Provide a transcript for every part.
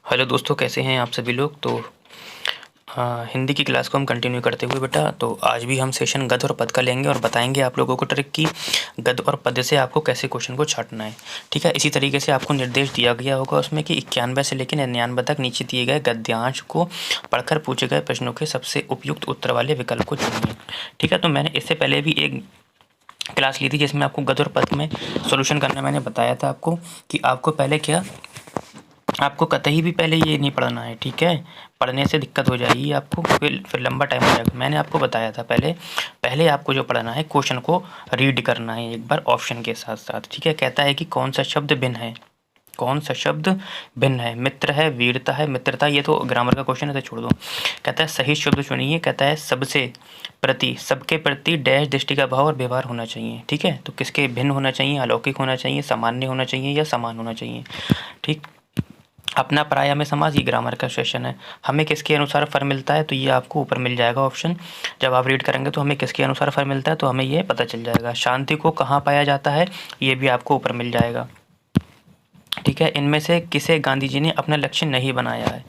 Hello दोस्तों, कैसे हैं आप सभी लोग। तो हिंदी की क्लास को हम कंटिन्यू करते हुए बेटा, तो आज भी हम सेशन गद्य और पद्य का लेंगे और बताएंगे आप लोगों को ट्रिक की गद्य और पद्य से आपको कैसे क्वेश्चन को छांटना है। ठीक है, इसी तरीके से आपको निर्देश दिया गया होगा उसमें कि 91 से लेकर 99 तक नीचे दिए गए गद्यांश को पढ़कर पूछे गए प्रश्नों के सबसे उपयुक्त उत्तर वाले विकल्प को चुनिए। ठीक है, तो मैंने इससे पहले भी एक क्लास ली थी जिसमें आपको गद्य और पद्य में सोल्यूशन करना मैंने बताया था आपको कि आपको पहले क्या, आपको कतई भी पहले ये नहीं पढ़ना है। ठीक है, पढ़ने से दिक्कत हो जाएगी आपको, फिर लंबा टाइम हो जाएगा। मैंने आपको बताया था पहले आपको जो पढ़ना है क्वेश्चन को रीड करना है एक बार ऑप्शन के साथ साथ। ठीक है, कहता है कि कौन सा शब्द भिन्न है, कौन सा शब्द भिन्न है। मित्र है, वीरता है, मित्रता, ये तो ग्रामर का क्वेश्चन है तो छोड़ दो। कहता है सही शब्द चुनिए। कहता है सबसे प्रति, सबके प्रति डैश दृष्टि का भाव और व्यवहार होना चाहिए। ठीक है, तो किसके भिन्न होना चाहिए, अलौकिक होना चाहिए, सामान्य होना चाहिए या समान होना चाहिए। ठीक, अपना पराया में समास, ये ग्रामर का सेशन है। हमें किसके अनुसार फल मिलता है, तो ये आपको ऊपर मिल जाएगा ऑप्शन। जब आप रीड करेंगे तो हमें किसके अनुसार फल मिलता है तो हमें ये पता चल जाएगा। शांति को कहाँ पाया जाता है, ये भी आपको ऊपर मिल जाएगा। ठीक है, इनमें से किसे गांधी जी ने अपना लक्ष्य नहीं बनाया है।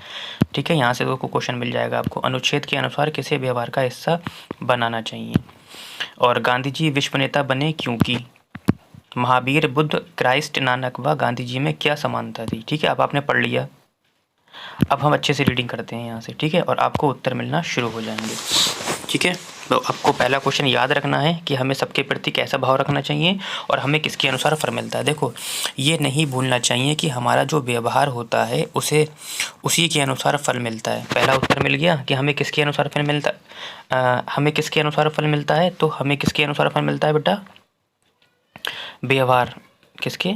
ठीक है, यहाँ से को क्वेश्चन मिल जाएगा आपको। अनुच्छेद के अनुसार किसे व्यवहार का हिस्सा बनाना चाहिए। और गांधी जी विश्व नेता बने क्योंकि महावीर, बुद्ध, क्राइस्ट, नानक व गांधी जी में क्या समानता थी। ठीक है, अब आपने पढ़ लिया, अब हम अच्छे से रीडिंग करते हैं यहाँ से। ठीक है, और आपको उत्तर मिलना शुरू हो जाएंगे। ठीक है, तो आपको पहला क्वेश्चन याद रखना है कि हमें सबके प्रति कैसा भाव रखना चाहिए और हमें किसके अनुसार फल मिलता है। देखो, ये नहीं भूलना चाहिए कि हमारा जो व्यवहार होता है उसे उसी के अनुसार फल मिलता है। पहला उत्तर मिल गया कि हमें किसके अनुसार फल मिलता है। हमें किसके अनुसार फल मिलता है, तो हमें किसके अनुसार फल मिलता है बेटा, व्यवहार, किसके,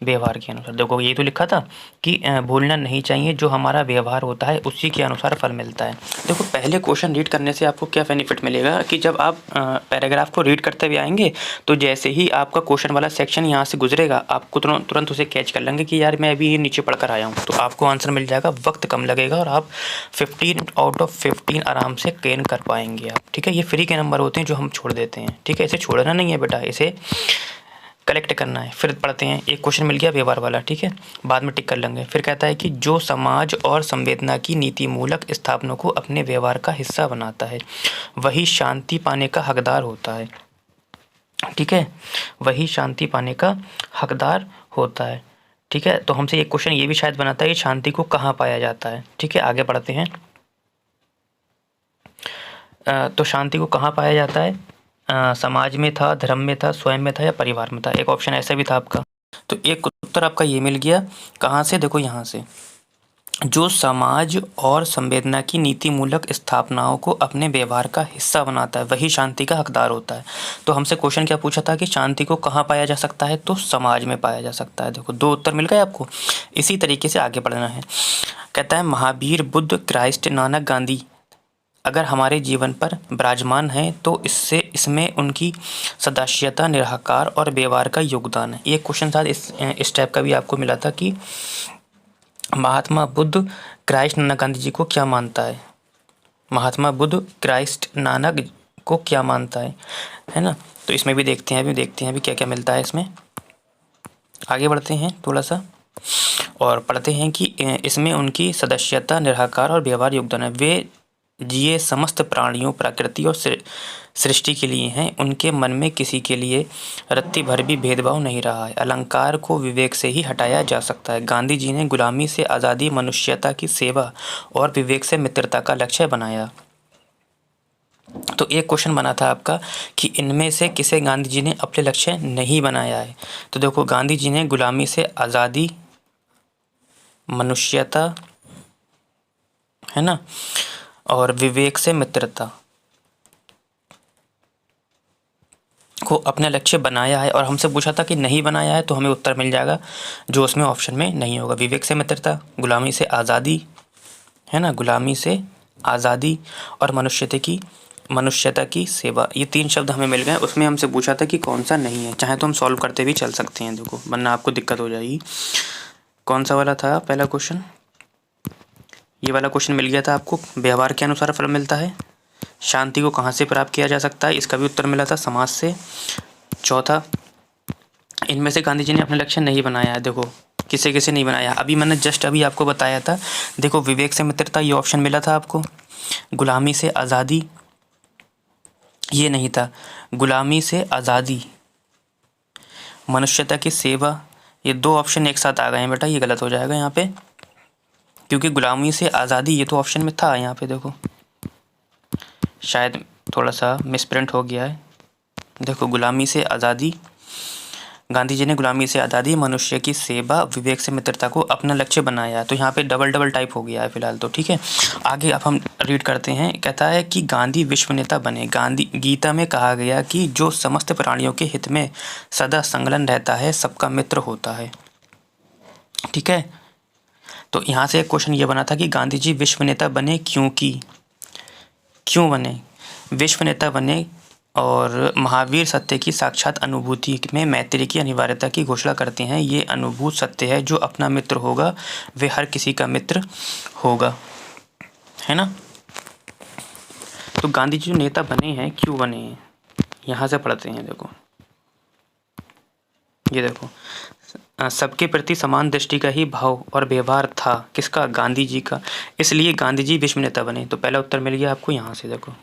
व्यवहार के अनुसार। देखो, ये तो लिखा था कि भूलना नहीं चाहिए जो हमारा व्यवहार होता है उसी के अनुसार फल मिलता है। देखो, पहले क्वेश्चन रीड करने से आपको क्या बेनिफिट मिलेगा कि जब आप पैराग्राफ को रीड करते हुए आएंगे तो जैसे ही आपका क्वेश्चन वाला सेक्शन यहाँ से गुजरेगा आपको तुरंत उसे कैच कर लेंगे कि यार मैं अभी ये नीचे पढ़ कर आया हूँ, तो आपको आंसर मिल जाएगा, वक्त कम लगेगा और आप 15 आउट ऑफ 15 आराम से क्लियर कर पाएंगे आप। ठीक है, ये फ्री के नंबर होते हैं जो हम छोड़ देते हैं। ठीक है, इसे छोड़ना नहीं है बेटा, इसे कलेक्ट करना है। फिर पढ़ते हैं, एक क्वेश्चन मिल गया व्यवहार वाला। ठीक है, बाद में टिक कर लेंगे। फिर कहता है कि जो समाज और संवेदना की नीति मूलक स्थापनों को अपने व्यवहार का हिस्सा बनाता है वही शांति पाने का हकदार होता है। ठीक है, वही शांति पाने का हकदार होता है। ठीक है, तो हमसे एक क्वेश्चन ये भी शायद बनाता है कि शांति को कहाँ पाया जाता है। ठीक है, आगे बढ़ते हैं। तो शांति को कहाँ पाया जाता है, समाज में था, धर्म में था, स्वयं में था या परिवार में था। एक ऑप्शन ऐसा भी था आपका, तो एक उत्तर आपका ये मिल गया। कहाँ से, देखो यहाँ से, जो समाज और संवेदना की नीति मूलक स्थापनाओं को अपने व्यवहार का हिस्सा बनाता है वही शांति का हकदार होता है। तो हमसे क्वेश्चन क्या पूछा था कि शांति को कहाँ पाया जा सकता है, तो समाज में पाया जा सकता है। देखो, दो उत्तर मिल गए आपको। इसी तरीके से आगे बढ़ना है। कहता है महावीर, बुद्ध, क्राइस्ट, नानक, गांधी अगर हमारे जीवन पर विराजमान है तो इसमें उनकी सदास्यता, निराकार और व्यवहार का योगदान है। ये क्वेश्चन साथ इस टाइप का भी आपको मिला था कि महात्मा बुद्ध, क्राइस्ट, नानक, गांधी जी को क्या मानता है। महात्मा बुद्ध, क्राइस्ट, नानक को क्या मानता है ना। तो इसमें भी देखते हैं, अभी क्या क्या मिलता है इसमें। आगे बढ़ते हैं थोड़ा सा और पढ़ते हैं कि इसमें उनकी सदस्यता, निराकार और व्यवहार योगदान है। वे जिए समस्त प्राणियों, प्रकृति और सृष्टि के लिए हैं। उनके मन में किसी के लिए रत्ती भर भी भेदभाव नहीं रहा है। अलंकार को विवेक से ही हटाया जा सकता है। गांधी जी ने गुलामी से आज़ादी, मनुष्यता की सेवा और विवेक से मित्रता का लक्ष्य बनाया। तो एक क्वेश्चन बना था आपका कि इनमें से किसे गांधी जी ने अपने लक्ष्य नहीं बनाया है। तो देखो, गांधी जी ने गुलामी से आज़ादी, मनुष्यता, है ना, और विवेक से मित्रता को अपना लक्ष्य बनाया है। और हमसे पूछा था कि नहीं बनाया है, तो हमें उत्तर मिल जाएगा जो उसमें ऑप्शन में नहीं होगा। विवेक से मित्रता, गुलामी से आज़ादी, है ना, गुलामी से आज़ादी और मनुष्यता की सेवा, ये 3 शब्द हमें मिल गए। उसमें हमसे पूछा था कि कौन सा नहीं है। चाहे तो हम सॉल्व करते भी चल सकते हैं, देखो, वरना आपको दिक्कत हो जाएगी। कौन सा वाला था पहला क्वेश्चन, ये वाला क्वेश्चन मिल गया था आपको। व्यवहार के अनुसार फल मिलता है। शांति को कहाँ से प्राप्त किया जा सकता है, इसका भी उत्तर मिला था, समाज से। चौथा, इनमें से गांधी जी ने अपना लक्ष्य नहीं बनाया है। देखो, किसे किसे नहीं बनाया। अभी मैंने जस्ट अभी आपको बताया था, देखो विवेक से मित्रता ये ऑप्शन मिला था आपको, गुलामी से आज़ादी ये नहीं था, गुलामी से आज़ादी, मनुष्यता की सेवा, ये दो ऑप्शन एक साथ आ गए हैं बेटा, ये गलत हो जाएगा यहाँ पे, क्योंकि गुलामी से आज़ादी ये तो ऑप्शन में था, यहाँ पे देखो शायद थोड़ा सा मिसप्रिंट हो गया है। देखो गुलामी से आज़ादी, गांधी जी ने गुलामी से आज़ादी, मनुष्य की सेवा, विवेक से मित्रता को अपना लक्ष्य बनाया। तो यहाँ पे डबल डबल टाइप हो गया है फिलहाल तो, ठीक है। आगे अब हम रीड करते हैं। कहता है कि गांधी विश्व नेता बने। गांधी, गीता में कहा गया कि जो समस्त प्राणियों के हित में सदा संलग्न रहता है सबका मित्र होता है, ठीक है। तो यहाँ से एक क्वेश्चन ये बना था कि गांधी जी विश्व नेता बने क्योंकि, क्यों बने विश्व नेता बने, और महावीर सत्य की साक्षात अनुभूति में मैत्री की अनिवार्यता की घोषणा करते हैं। ये अनुभूत सत्य है, जो अपना मित्र होगा वे हर किसी का मित्र होगा, है ना। तो गांधी जी जो नेता बने हैं क्यों बने हैं, यहाँ से पढ़ते हैं। देखो ये देखो, सबके प्रति समान दृष्टि का ही भाव और व्यवहार था, किसका, गांधी जी का, इसलिए गांधी जी विश्व नेता बने। तो पहला उत्तर मिल गया आपको यहाँ से, देखो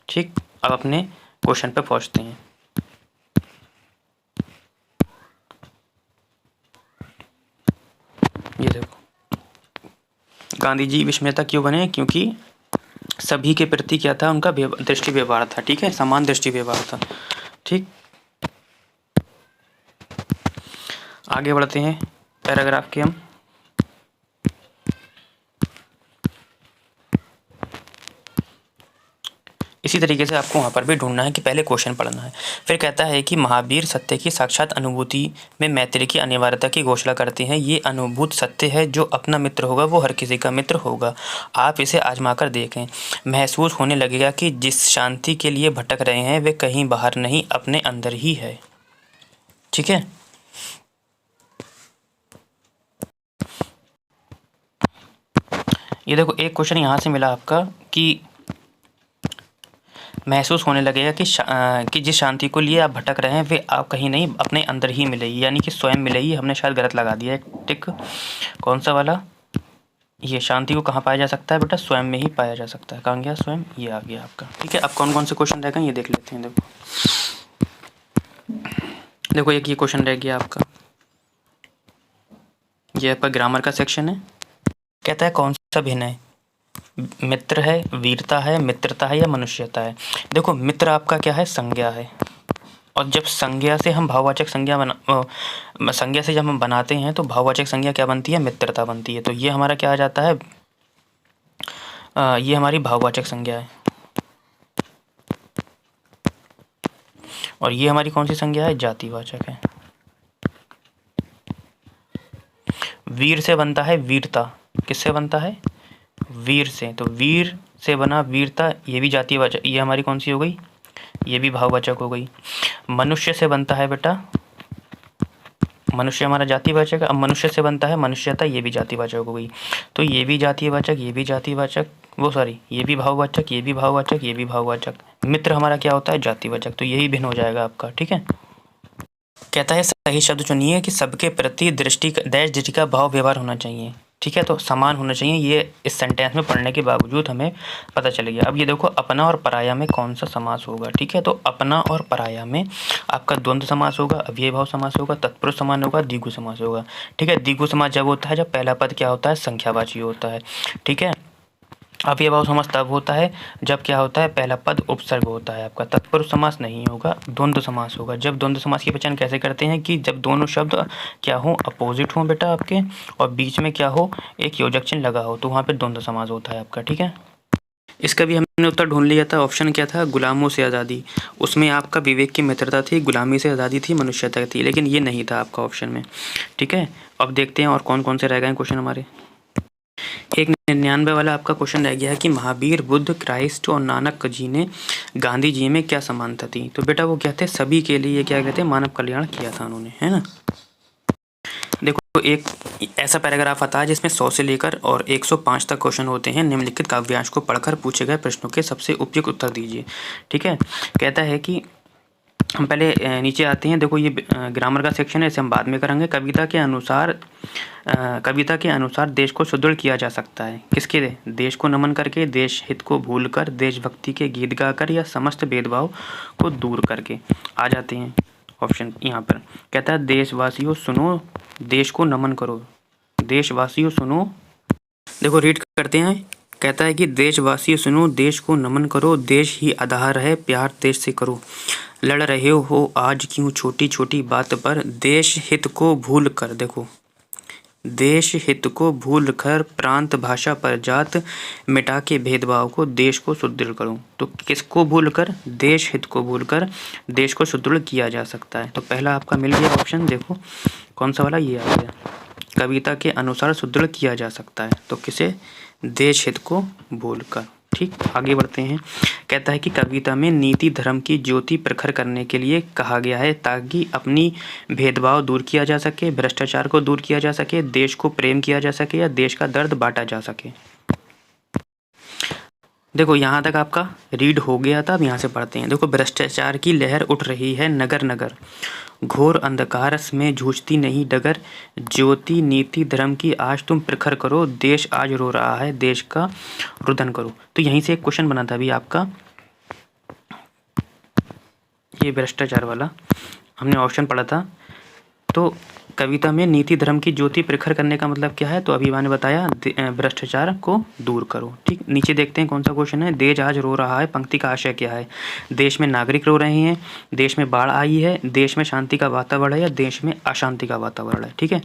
ठीक। अब अपने क्वेश्चन पे पहुंचते हैं। ये देखो, गांधी जी विश्व नेता क्यों बने, क्योंकि सभी के प्रति क्या था, उनका दृष्टि व्यवहार था, ठीक है, समान दृष्टि व्यवहार था, ठीक। आगे बढ़ते हैं पैराग्राफ के हम। इसी तरीके से आपको वहाँ पर भी ढूंढना है कि पहले क्वेश्चन पढ़ना है। फिर कहता है कि महावीर सत्य की साक्षात अनुभूति में मैत्री की अनिवार्यता की घोषणा करते हैं। ये अनुभूत सत्य है, जो अपना मित्र होगा वो हर किसी का मित्र होगा। आप इसे आजमा कर देखें, महसूस होने लगेगा कि जिस शांति के लिए भटक रहे हैं वे कहीं बाहर नहीं, अपने अंदर ही है, ठीक है। ये देखो एक क्वेश्चन यहाँ से मिला आपका कि महसूस होने लगेगा कि जिस शांति को लिए आप भटक रहे हैं वे आप कहीं नहीं, अपने अंदर ही मिलेगी, यानी कि स्वयं मिलेगी। हमने शायद गलत लगा दिया एक टिक, कौन सा वाला, ये शांति को कहाँ पाया जा सकता है बेटा, स्वयं में ही पाया जा सकता है। कहाँ गया स्वयं, ये आ गया आपका, ठीक है। अब कौन कौन से क्वेश्चन रह गए ये देख लेते हैं। देखो एक ये क्वेश्चन रह गया आपका, ये आपका ग्रामर का सेक्शन है। कहता है कौन सा भिन्न है, मित्र है, वीरता है, मित्रता है या मनुष्यता है। देखो मित्र आपका क्या है, संज्ञा है, और जब संज्ञा से हम भाववाचक संज्ञा से जब हम बनाते हैं तो भाववाचक संज्ञा क्या बनती है, मित्रता बनती है। तो ये हमारा क्या आ जाता है, ये हमारी भाववाचक संज्ञा है, और ये हमारी कौन सी संज्ञा है, जातिवाचक है। वीर से बनता है वीरता, किससे बनता है, वीर से, तो वीर से बना वीरता, ये भी जातिवाचक, ये हमारी कौन सी हो गई, ये भी भाववाचक हो गई। मनुष्य से बनता है बेटा, मनुष्य हमारा जातिवाचक है। अब मनुष्य से बनता है मनुष्यता, ये भी जातिवाचक हो गई। तो ये भी जातिवाचक, ये भी जातिवाचक, ये भी भाववाचक, ये भी भाववाचक, ये भी भाववाचक। मित्र हमारा क्या होता है, जातिवाचक। तो यही भिन्न हो जाएगा आपका, ठीक है। कहता है सही शब्द चुनिए कि सबके प्रति दृष्टि का भाव व्यवहार होना चाहिए, ठीक है। तो समान होना चाहिए, ये इस सेंटेंस में पढ़ने के बावजूद हमें पता चल गया। अब ये देखो अपना और पराया में कौन सा समास होगा, ठीक है। तो अपना और पराया में आपका द्वंद्व समास होगा, अव्ययी भाव समास होगा, तत्पुरुष समास होगा, द्विगु समास होगा, ठीक है। द्विगु समास जब होता है जब पहला पद क्या होता है, संख्यावाची होता है, ठीक है। अव्ययी भाव समास तब होता है जब क्या होता है, पहला पद उपसर्ग होता है आपका। तत्पुरुष समास नहीं होगा, द्वंद्व समास होगा। जब द्वंद्व समास की पहचान कैसे करते हैं, कि जब दोनों शब्द क्या हो, अपोजिट हो बेटा आपके, और बीच में क्या हो, एक योजक चिन्ह लगा हो, तो वहाँ पे द्वंद्व समास होता है आपका, ठीक है। इसका भी हमने उत्तर ढूंढ लिया था। ऑप्शन क्या था, गुलामों से आज़ादी, उसमें आपका विवेक की मित्रता थी, गुलामी से आज़ादी थी, मनुष्यता थी, लेकिन ये नहीं था आपका ऑप्शन में, ठीक है। अब देखते हैं और कौन कौन से रह गए क्वेश्चन हमारे। एक 99 वाला आपका क्वेश्चन रह गया है कि महावीर, बुद्ध, क्राइस्ट और नानक जी ने गांधी जी में क्या समानता थी। तो बेटा वो क्या थे, सभी के लिए क्या कहते हैं, मानव कल्याण किया था उन्होंने, है ना। देखो एक ऐसा पैराग्राफ आता है जिसमें 100 से लेकर और 105 तक क्वेश्चन होते हैं। निम्नलिखित काव्यांश को पढ़कर पूछे गए प्रश्नों के सबसे उपयुक्त उत्तर दीजिए, ठीक है। कहता है कि हम पहले नीचे आते हैं। देखो ये ग्रामर का सेक्शन है, इसे हम बाद में करेंगे। कविता के अनुसार देश को सुदृढ़ किया जा सकता है किसके? देश को नमन करके, देश हित को भूलकर, देशभक्ति के गीत गाकर, या समस्त भेदभाव को दूर करके। आ जाते हैं ऑप्शन यहाँ पर। कहता है देशवासियों सुनो, देश को नमन करो। देशवासियों सुनो, देखो रीड करते हैं। कहता है कि देशवासियों सुनो, देश को नमन करो, देश ही आधार है, प्यार देश से करो। लड़ रहे हो आज क्यों छोटी छोटी बात पर, देश हित को भूल कर, देखो देश हित को भूल कर, प्रांत भाषा पर जात मिटा के भेदभाव को, देश को सुदृढ़ करो। तो किसको भूल कर? देश हित को भूल कर देश को सुदृढ़ किया जा सकता है। तो पहला आपका मिल गया ऑप्शन। देखो कौन सा वाला? ये आ गया, कविता के अनुसार सुदृढ़ किया जा सकता है। तो किसे? देश हित को भूल कर। ठीक, आगे बढ़ते हैं। कहता है कि कविता में नीति धर्म की ज्योति प्रखर करने के लिए कहा गया है, ताकि अपनी भेदभाव दूर किया जा सके, भ्रष्टाचार को दूर किया जा सके, देश को प्रेम किया जा सके, या देश का दर्द बांटा जा सके। देखो यहाँ तक आपका रीड हो गया था। अब यहाँ से पढ़ते हैं। देखो भ्रष्टाचार की लहर उठ रही है नगर नगर, घोर अंधकार में जूझती नहीं डगर, ज्योति नीति धर्म की आज तुम प्रखर करो, देश आज रो रहा है, देश का रुदन करो। तो यहीं से एक क्वेश्चन बना था अभी आपका, ये भ्रष्टाचार वाला हमने ऑप्शन पढ़ा था। तो कविता में नीति धर्म की ज्योति प्रखर करने का मतलब क्या है? तो अभी मैंने बताया, भ्रष्टाचार को दूर करो। ठीक, नीचे देखते हैं कौन सा क्वेश्चन है। देश आज रो रहा है, पंक्ति का आशय क्या है? देश में नागरिक रो रहे हैं, देश में बाढ़ आई है, देश में शांति का वातावरण है, या देश में अशांति का वातावरण है। ठीक है,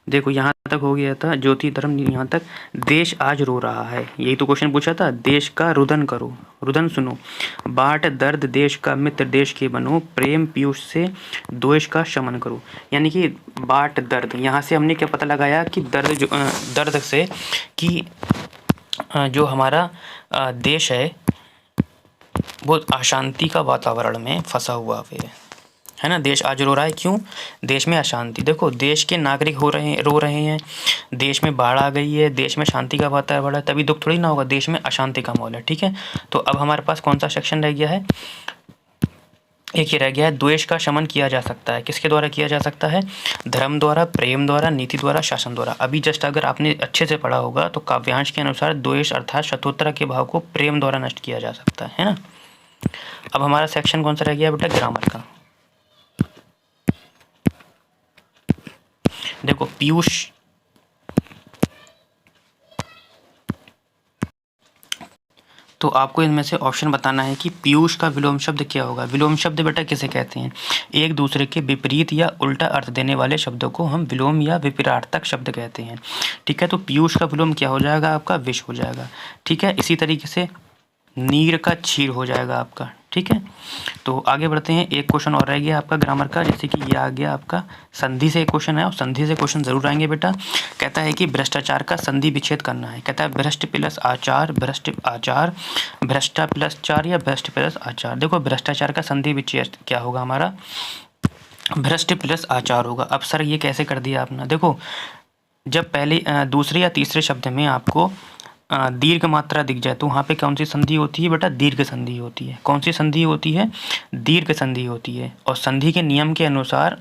देखो यहाँ तक हो गया था ज्योति धर्म, यहाँ तक देश आज रो रहा है, यही तो क्वेश्चन पूछा था। देश का रुदन करो, रुदन सुनो, बाट दर्द देश का मित्र देश के बनो, प्रेम पीयूष से द्वेष का शमन करो। यानी कि बाट दर्द, यहाँ से हमने क्या पता लगाया कि दर्द से कि जो हमारा देश है वो अशांति का वातावरण में फंसा हुआ है ना। देश आज रो रहा है, क्यों? देश में अशांति। देखो देश के नागरिक रो रहे हैं, देश में बाढ़ आ गई है, देश में शांति का वातावरण है, तभी दुख थोड़ी ना होगा, देश में अशांति का माहौल है। ठीक है, तो अब हमारे पास कौन सा सेक्शन रह गया है? एक ही रह गया है, द्वेष का शमन किया जा सकता है। किसके द्वारा किया जा सकता है? धर्म द्वारा, प्रेम द्वारा, नीति द्वारा, शासन द्वारा। अभी जस्ट अगर आपने अच्छे से पढ़ा होगा तो काव्यांश के अनुसार द्वेष अर्थात शत्रुता के भाव को प्रेम द्वारा नष्ट किया जा सकता है ना। अब हमारा सेक्शन कौन सा रह गया बेटा? ग्रामर का। देखो पीयूष, तो आपको इनमें से ऑप्शन बताना है कि पीयूष का विलोम शब्द क्या होगा। विलोम शब्द बेटा किसे कहते हैं? एक दूसरे के विपरीत या उल्टा अर्थ देने वाले शब्दों को हम विलोम या विपरीतार्थक शब्द कहते हैं। ठीक है, तो पीयूष का विलोम क्या हो जाएगा? आपका विष हो जाएगा। ठीक है, इसी तरीके से नीर का क्षीर हो जाएगा आपका। ठीक है, तो आगे बढ़ते हैं। एक क्वेश्चन और रह गया आपका ग्रामर का, जैसे कि ये आ गया आपका संधि से एक क्वेश्चन है, और संधि से क्वेश्चन जरूर आएंगे बेटा। कहता है कि भ्रष्टाचार का संधि विच्छेद करना है। कहता है भ्रष्ट प्लस आचार, भ्रष्ट आचार, भ्रष्टा प्लस चार, या भ्रष्ट प्लस आचार। देखो भ्रष्टाचार का संधि विच्छेद क्या होगा हमारा? भ्रष्ट प्लस आचार होगा। अब सर ये कैसे कर दिया आपने? देखो जब पहले दूसरे या तीसरे शब्द में आपको दीर्घ मात्रा दिख जाए तो वहाँ पे कौन सी संधि होती है बेटा? दीर्घ संधि होती है। कौन सी संधि होती है? दीर्घ संधि होती है। और संधि के नियम के अनुसार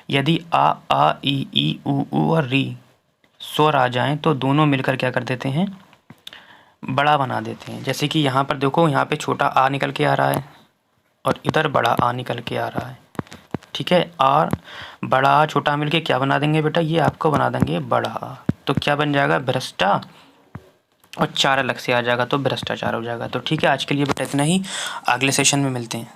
यदि आ ई उ और री स्वर आ जाएं तो दोनों मिलकर क्या कर देते हैं? बड़ा बना देते हैं। जैसे कि यहाँ पर देखो, यहाँ पे छोटा आ निकल के आ रहा है और इधर बड़ा आ निकल के आ रहा है। ठीक है, और बड़ा आ छोटा मिलके क्या बना देंगे बेटा? ये आपको बना देंगे बड़ा आ। तो क्या बन जाएगा? भ्रष्टा, और चार अलग से आ जाएगा तो भ्रष्टाचार हो जाएगा। तो ठीक है, आज के लिए बेटा इतना ही, अगले सेशन में मिलते हैं।